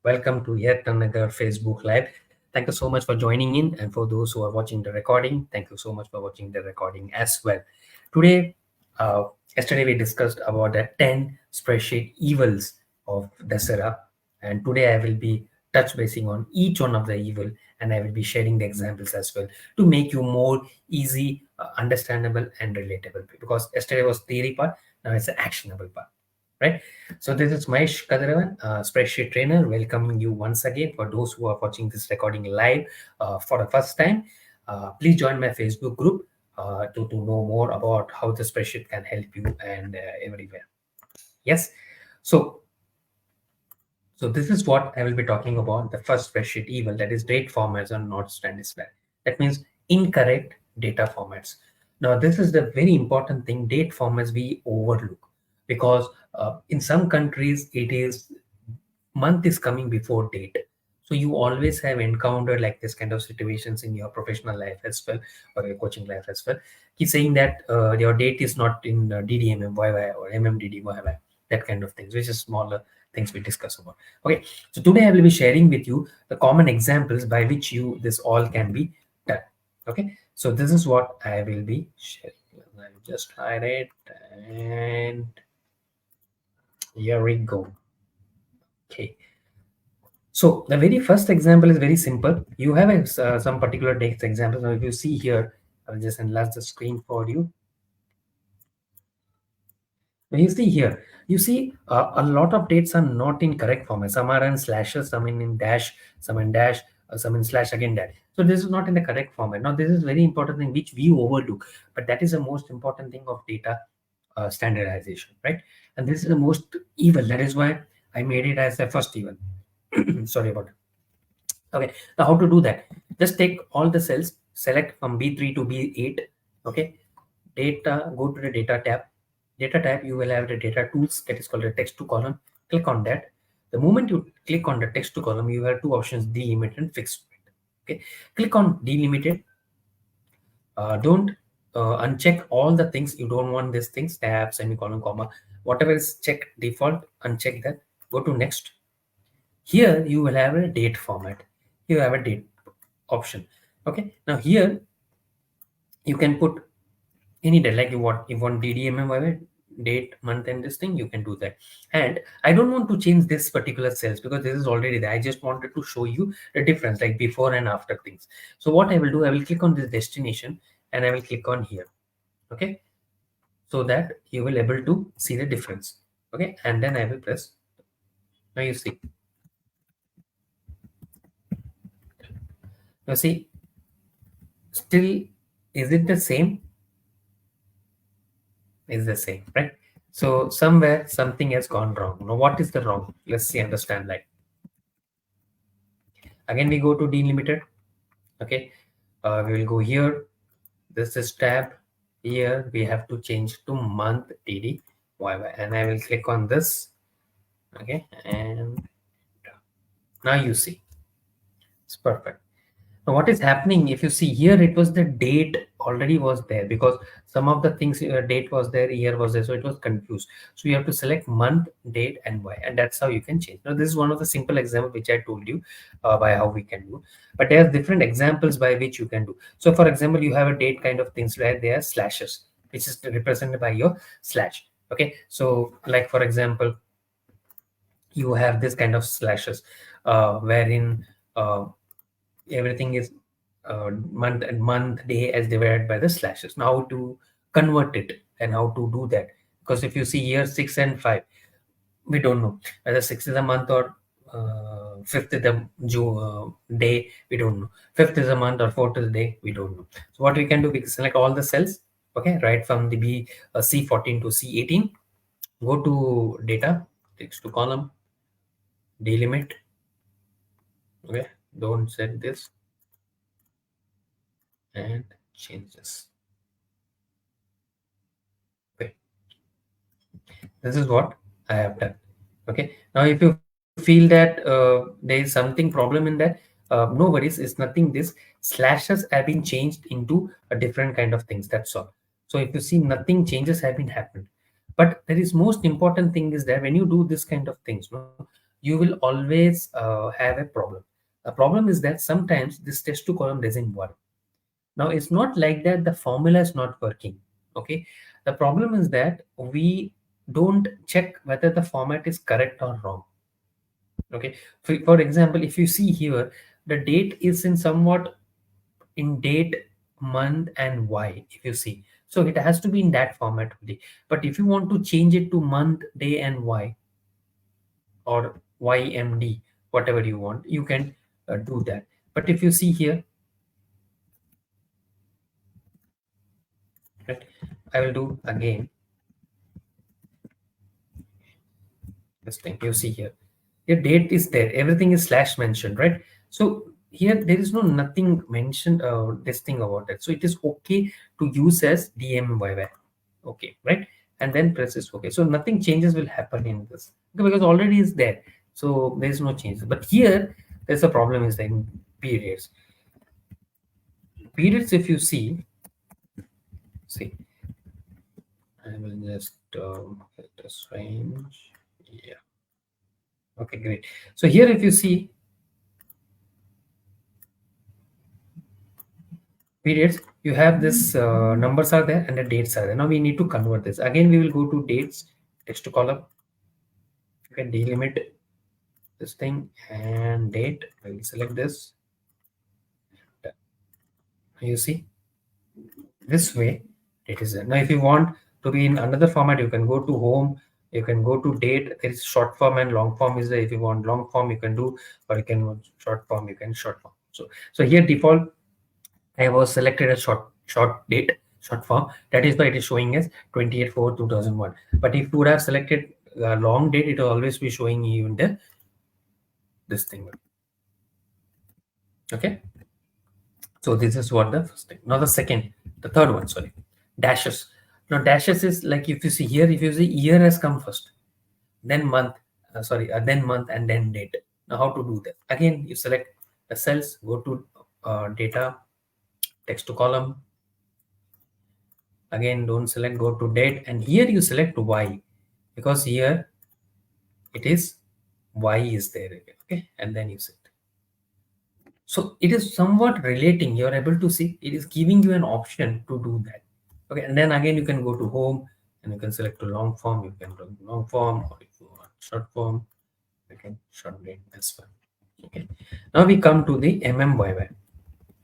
Welcome to yet another Facebook Live. Thank you so much for joining in, and for those who are watching the recording, thank you so much for watching the recording as well. Today, uh, yesterday we discussed about the 10 spreadsheet evils of Dasara, and today I will be touch basing on each one of the evil, and I will be sharing the examples as well to make you more easy, understandable, and relatable. Because yesterday was theory part, now it's the actionable part, right? So this is Mahesh Kadaravan, spreadsheet trainer, welcoming you once again. For those who are watching this recording live for the first time, please join my Facebook group to know more about how the spreadsheet can help you and everywhere. Yes. So so this is what I will be talking about. The first spreadsheet evil, that is date formats are not standardized. That means incorrect data formats. Now this is the very important thing. Date formats we overlook because in some countries it is month is coming before date. So you always have encountered like this kind of situations in your professional life as well, or your coaching life as well. Keep saying that your date is not in DDMMYY or MMDDYY, that kind of things, which is smaller things we discuss about. Okay, so today I will be sharing with you the common examples by which you this all can be done. Okay, so this is what I will be sharing. I'll just hide it, and here we go. Okay. So the very first example is very simple. You have some particular text examples. Now, if you see here, I'll just enlarge the screen for you. When you see here, you see a lot of dates are not in correct format. Some are in slashes, some in dash, some in slash again dash. So this is not in the correct format. Now this is very important thing which we overlook, but that is the most important thing of data standardization, right? And this is the most evil. That is why I made it as the first evil. Sorry about it. Okay, now how to do that? Just take all the cells, select from B3 to B8. Okay, data, go to the data tab. Data tab, you will have the data tools, that is called the text to column. Click on that. The moment you click on the text to column, you have two options, delimited and fixed. Okay, click on delimited. Don't uncheck all the things you don't want. These things, tab, semicolon, comma, whatever is checked default, uncheck that. Go to next. Here you will have a date format. You have a date option. Okay, now here you can put any date, like you want DDMM date, month, and this thing, you can do that. And I don't want to change this particular cells because this is already there. I just wanted to show you the difference, like before and after things. So what I will do, I will click on this destination and I will click on here. Okay, so that you will able to see the difference. Okay, and then I will press. Now you see. Now see, still, is it the same? Is the same, right? So somewhere something has gone wrong. Now what is the wrong? Let's see, understand. Like again we go to delimited. Okay, we will go here. This is tab. Here we have to change to month DD YY, and I will click on this. Okay, and now you see it's perfect. Now what is happening, if you see here, it was the date already was there because some of the things, date was there, year was there, so it was confused. So you have to select month, date, and y, and that's how you can change. Now this is one of the simple example which I told you by how we can do, but there are different examples by which you can do. So for example, you have a date kind of things where there are slashes, which is represented by your slash. Okay, so like for example, you have this kind of slashes wherein everything is month and month, day as divided by the slashes. Now how to convert it and how to do that, because if you see here 6 and 5, we don't know whether 6 is a month or 5th is the day, we don't know. 5th is a month or 4th is the day, we don't know. So what we can do, we can select all the cells. Okay, right from the C14 to C18, go to data, text to column, delimit. Okay, don't set this and change this. Okay, this is what I have done. Okay, now if you feel that there is something problem in that, no worries, it's nothing. This slashes have been changed into a different kind of things, that's all. So if you see, nothing changes have been happened. But there is most important thing is that when you do this kind of things, no, you will always have a problem. The problem is that sometimes this test to column doesn't work. Now it's not like that the formula is not working. Okay, the problem is that we don't check whether the format is correct or wrong. Okay, for example, if you see here, the date is in somewhat in date, month, and y. If you see, so it has to be in that format only. But if you want to change it to month, day, and y, or ymd, whatever you want, you can do that. But if you see here, right, I will do again this thing. You see here, your date is there, everything is slash mentioned, right? So here there is no nothing mentioned this thing about it, so it is okay to use as dmyy. Okay, right? And then press this okay, so nothing changes will happen in this. Okay, because already is there, so there is no change. But here there's a problem is in periods. Periods, if you see, I will just get this range. Yeah, okay, great. So here if you see periods, you have this numbers are there and the dates are there. Now we need to convert this. Again, we will go to dates, text to column. You can delimit this thing and date. I will select this. You see, this way it is there. Now if you want to be in another format, you can go to home, you can go to date. There is short form and long form is there. If you want long form, you can do, or you can want short form, you can short form. So here default I was selected as short date, short form. That is why it is showing as 28/4/2001. But if you would have selected long date, it will always be showing you in the this thing. Okay. So this is what the first thing. Now the third one, sorry, dashes. Now dashes is like if you see here, if you see year has come first, then month, then month and then date. Now how to do that? Again, you select the cells, go to data, text to column. Again, don't select, go to date, and here you select y, because here it is y is there again. Okay, and then you set. So it is somewhat relating. You're able to see it is giving you an option to do that. Okay, and then again you can go to home and you can select to long form. You can do long form, or if you want short form, you can short date as well. Okay, now we come to the mmyy.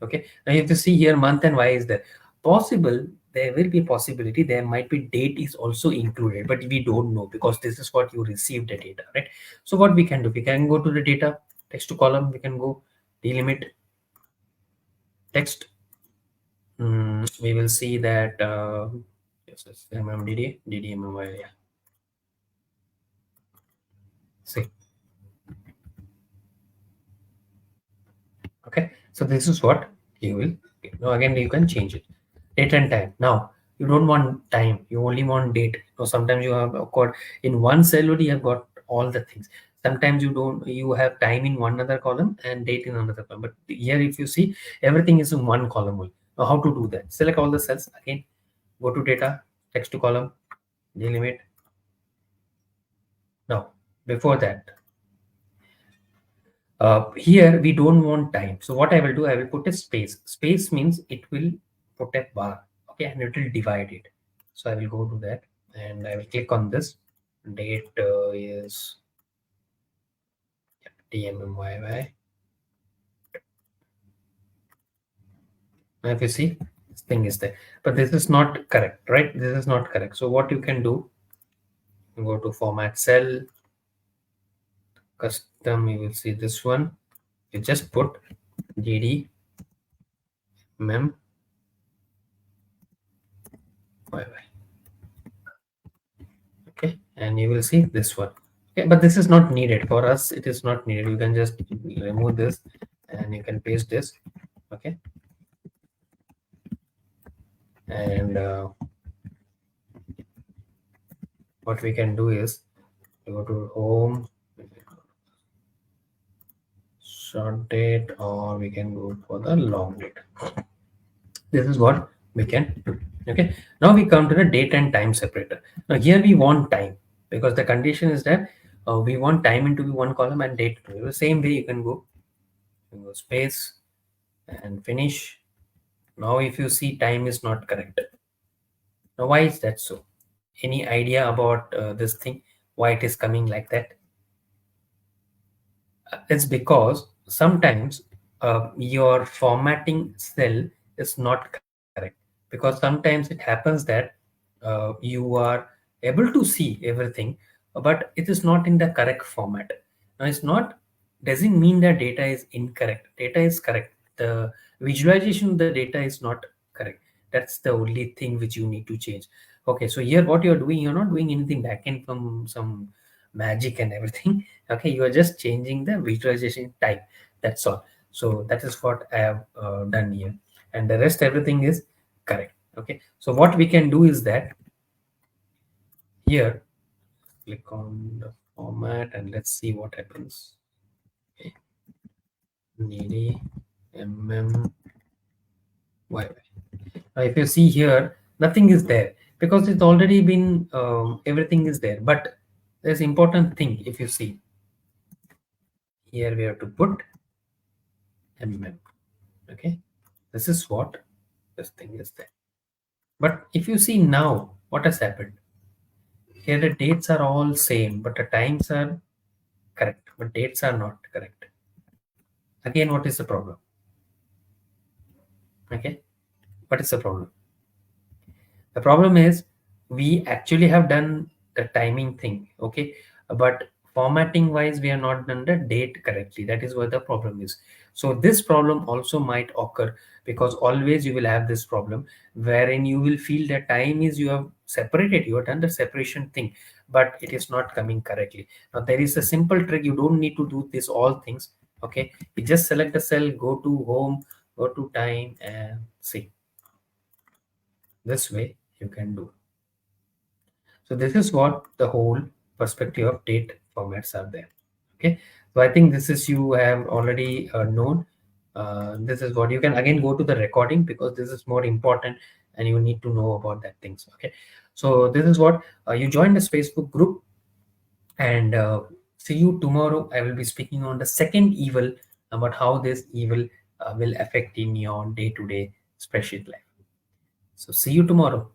Okay, now you have to see here month and y is there. Possible, there will be possibility there might be date is also included, but we don't know because this is what you received the data, right? So what we can do, we can go to the data, text to column, we can go delimit text. We will see that yes, mmdd ddmmy. Yeah. See. Okay, so this is what you will get. Now again you can change it, date and time. Now you don't want time, you only want date. So sometimes you have got in one cell only you have got all the things. Sometimes you don't, you have time in one other column and date in another column. But here if you see, everything is in one column only. Now how to do that? Select all the cells, again go to data, text to column, delimit. Now before that, here we don't want time, so what I will do, I will put a space means it will put a bar. Okay, and it will divide it. So I will go to that and I will click on this. Date is dmmyy. Now if you see, this thing is there, but this is not correct, right? This is not correct. So what you can do, you go to format cell, custom, you will see this one. You just put dd mem yy. Okay, and you will see this one. Okay, but this is not needed for us, it is not needed. You can just remove this and you can paste this. Okay, and what we can do is go to home, short date, or we can go for the long date. This is what we can do. Okay, now we come to the date and time separator. Now here we want time because the condition is that we want time into be one column and date to be the same way. You can go space and finish. Now if you see, time is not correct. Now why is that so? Any idea about this thing, why it is coming like that? It's because sometimes your formatting cell is not correct, because sometimes it happens that you are able to see everything, but it is not in the correct format. Now it's not, doesn't mean that data is incorrect. Data is correct. The visualization of the data is not correct. That's the only thing which you need to change. Okay, so here what you're doing, you're not doing anything backend from some magic and everything. Okay, you are just changing the visualization type, that's all. So that is what I have done here, and the rest everything is correct. Okay, so what we can do is that here, click on the format and let's see what happens. Okay, needy mm yy. Now if you see here, nothing is there because it's already been everything is there, but there's important thing. If you see here, we have to put okay, this is what this thing is there. But if you see now, what has happened? Here the dates are all same, but the times are correct, but dates are not correct. Again, what is the problem? Okay, what is the problem? The problem is we actually have done the timing thing, okay, but formatting wise, we have not done the date correctly. That is where the problem is. So this problem also might occur, because always you will have this problem wherein you will feel that time is, you have separated, you have done the separation thing, but it is not coming correctly. Now there is a simple trick. You don't need to do this all things. Okay, you just select the cell, go to home, go to time, and see. This way you can do. So this is what the whole perspective of date formats are there. Okay, so I think this is, you have already known. This is what you can again go to the recording, because this is more important and you need to know about that things. Okay, so this is what you join this Facebook group, and see you tomorrow. I will be speaking on the second evil, about how this evil will affect in your day-to-day spreadsheet life. So see you tomorrow.